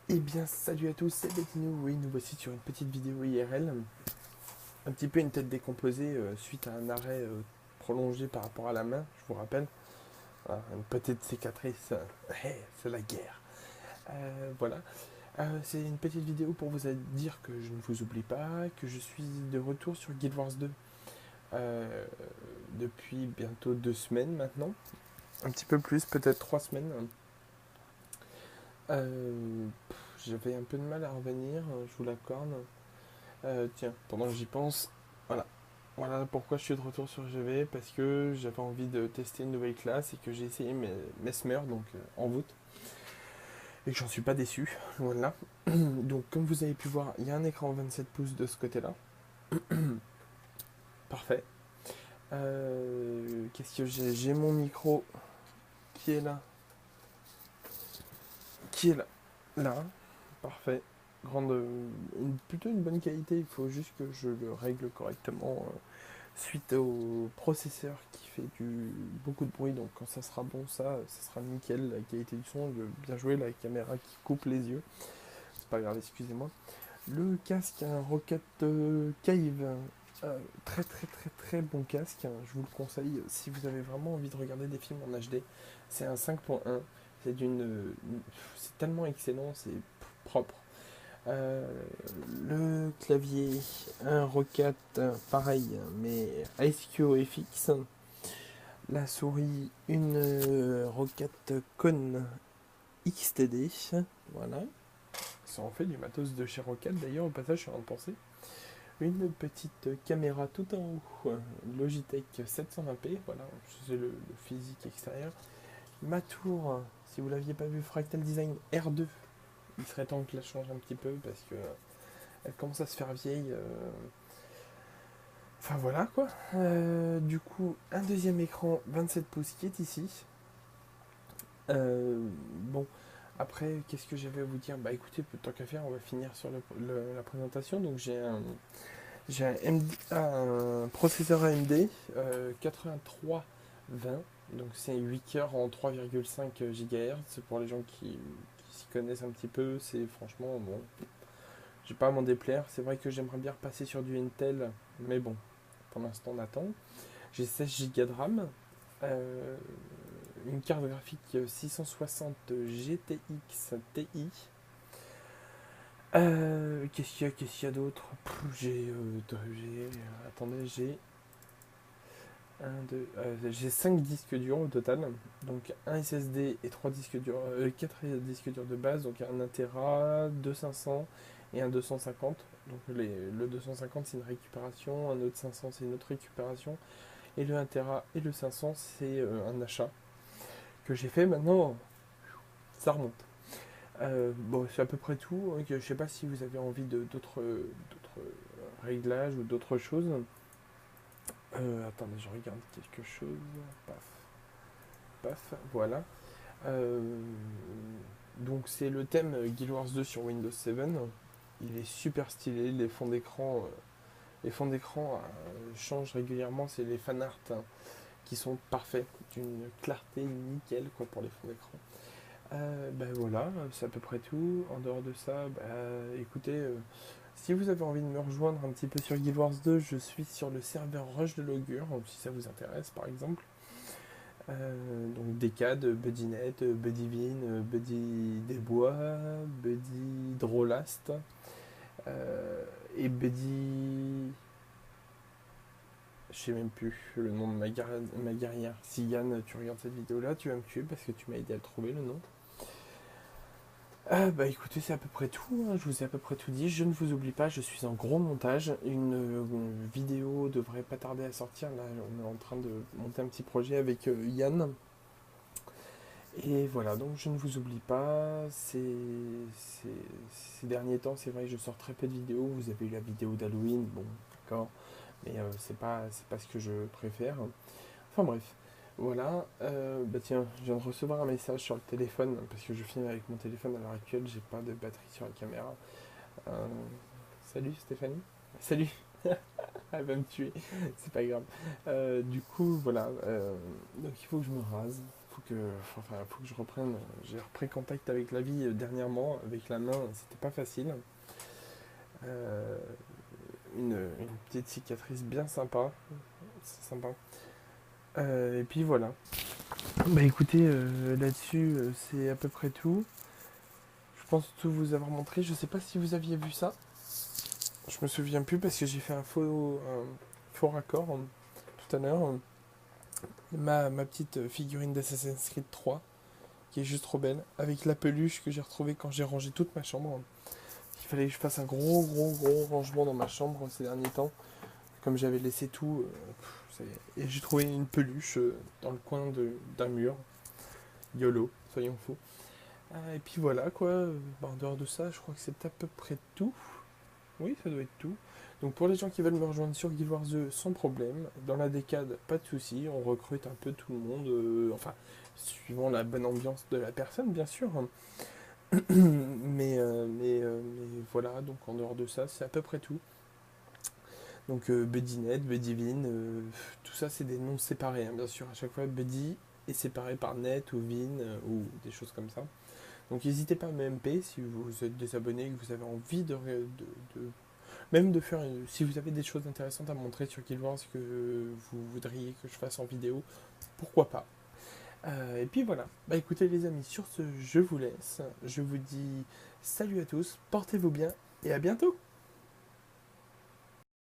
Eh bien, salut à tous, c'est Bettino. Oui, nous voici sur une petite vidéo IRL. Un petit peu une tête décomposée suite à un arrêt prolongé par rapport à la main, je vous rappelle. Voilà, une petite cicatrice. Hey, c'est la guerre. Voilà. C'est une petite vidéo pour vous dire que je ne vous oublie pas, que je suis de retour sur Guild Wars 2 euh, depuis bientôt 2 semaines maintenant. Un petit peu plus, peut-être 3 semaines. J'avais un peu de mal à revenir, je vous l'accorde. Tiens, pendant que j'y pense, voilà. Voilà pourquoi je suis de retour sur GV, parce que j'avais envie de tester une nouvelle classe et que j'ai essayé Mesmer, donc en voûte, et que j'en suis pas déçu, loin de là. Donc comme vous avez pu voir, il y a un écran 27 pouces de ce côté-là. Parfait. Qu'est-ce que j'ai? J'ai mon micro qui est là. Qui est là. Là. Parfait. Plutôt une bonne qualité, il faut juste que je le règle correctement suite au processeur qui fait beaucoup de bruit. Donc quand ça sera bon, ça sera nickel. La qualité du son, bien joué. La caméra qui coupe les yeux, c'est pas grave, excusez-moi. Le casque, un Rocket Cave, très très très très bon casque. Je vous le conseille si vous avez vraiment envie de regarder des films en HD. C'est un 5.1. C'est tellement excellent, c'est propre. Euh, le clavier, un Rocket pareil, mais IceQ FX. La souris, une Rocket Con XTD. Voilà. Ça en fait du matos de chez Rocket d'ailleurs, au passage, je suis en train de penser. Une petite caméra tout en haut, Logitech 720p, voilà, c'est le physique extérieur. Ma tour, si vous l'aviez pas vu, Fractal Design R2. Il serait temps que je la change un petit peu parce que elle commence à se faire vieille. Enfin voilà quoi. Du coup, un deuxième écran 27 pouces qui est ici. Bon, après, qu'est-ce que j'avais à vous dire? Bah écoutez, tant qu'à faire, on va finir sur la présentation. Donc j'ai un processeur AMD 8320. Donc c'est 8 cœurs en 3,5 GHz. C'est pour les gens qui s'y connaissent un petit peu. C'est franchement bon. J'ai pas à m'en déplaire. C'est vrai que j'aimerais bien repasser sur du Intel. Mais bon, pour l'instant on attend. J'ai 16 Go de RAM, euh, une carte graphique 660 GTX Ti. Qu'est-ce qu'il y a d'autre? Attendez, j'ai 5 disques durs au total. Donc un SSD et 3 disques durs, 4 disques durs de base, donc un 1 Tera, deux 500 et un 250. Donc le 250 c'est une récupération, un autre 500 c'est une autre récupération. Et le 1 Tera et le 500, c'est un achat que j'ai fait maintenant. Ça remonte. Bon, c'est à peu près tout. Je ne sais pas si vous avez envie d'autres réglages ou d'autres choses. Attendez, je regarde quelque chose. Paf, paf, voilà. Euh, donc c'est le thème Guild Wars 2 sur Windows 7. Il est super stylé. Les fonds d'écran changent régulièrement. C'est les fan art qui sont parfaits, d'une clarté nickel quoi, pour les fonds d'écran. Ben voilà, c'est à peu près tout. En dehors de ça, écoutez, si vous avez envie de me rejoindre un petit peu sur Guild Wars 2, je suis sur le serveur Rush de Logure, si ça vous intéresse par exemple. Donc Decad, BuddyNet, Buddyvin, Buddy Desbois, Buddy Drolast et Buddy. Je sais même plus le nom de ma guerrière. Si Yann, tu regardes cette vidéo là, tu vas me tuer parce que tu m'as aidé à le trouver le nom. Bah écoutez, c'est à peu près tout, hein. Je vous ai à peu près tout dit. Je ne vous oublie pas, je suis en gros montage. Une vidéo devrait pas tarder à sortir. Là, on est en train de monter un petit projet avec Yann. Et voilà, donc je ne vous oublie pas. Ces derniers temps, c'est vrai que je sors très peu de vidéos. Vous avez eu la vidéo d'Halloween, bon, d'accord. Mais c'est pas ce que je préfère. Enfin bref. Voilà, bah tiens, je viens de recevoir un message sur le téléphone, parce que je filme avec mon téléphone à l'heure actuelle, j'ai pas de batterie sur la caméra. Euh, Salut Stéphanie. Salut. Elle va me tuer, c'est pas grave. Du coup, voilà, donc il faut que je me rase, faut que je reprenne. J'ai repris contact avec la vie dernièrement, avec la main, c'était pas facile. Euh, une petite cicatrice bien sympa, c'est sympa. Et puis voilà. Bah écoutez, là-dessus, c'est à peu près tout. Je pense tout vous avoir montré. Je sais pas si vous aviez vu ça. Je me souviens plus parce que j'ai fait un faux raccord tout à l'heure. Ma petite figurine d'Assassin's Creed 3, qui est juste trop belle, avec la peluche que j'ai retrouvée quand j'ai rangé toute ma chambre. Il fallait que je fasse un gros rangement dans ma chambre ces derniers temps. Comme j'avais laissé tout, et j'ai trouvé une peluche dans le coin d'un mur. YOLO, soyons fous. Et puis voilà quoi, en dehors de ça, je crois que c'est à peu près tout. Oui, ça doit être tout. Donc pour les gens qui veulent me rejoindre sur Guild Wars 2, sans problème. Dans la décade, pas de souci. On recrute un peu tout le monde. Enfin, suivant la bonne ambiance de la personne, bien sûr. Mais voilà, donc en dehors de ça, c'est à peu près tout. Donc Buddy.net, Buddyvin, tout ça c'est des noms séparés, hein, bien sûr. À chaque fois, Buddy est séparé par net ou Vin ou des choses comme ça. Donc n'hésitez pas à me MP si vous êtes des abonnés et que vous avez envie même de faire, si vous avez des choses intéressantes à montrer sur Guild Wars que vous voudriez que je fasse en vidéo, pourquoi pas. Et puis voilà. Bah écoutez les amis, sur ce, je vous laisse. Je vous dis salut à tous, portez-vous bien et à bientôt.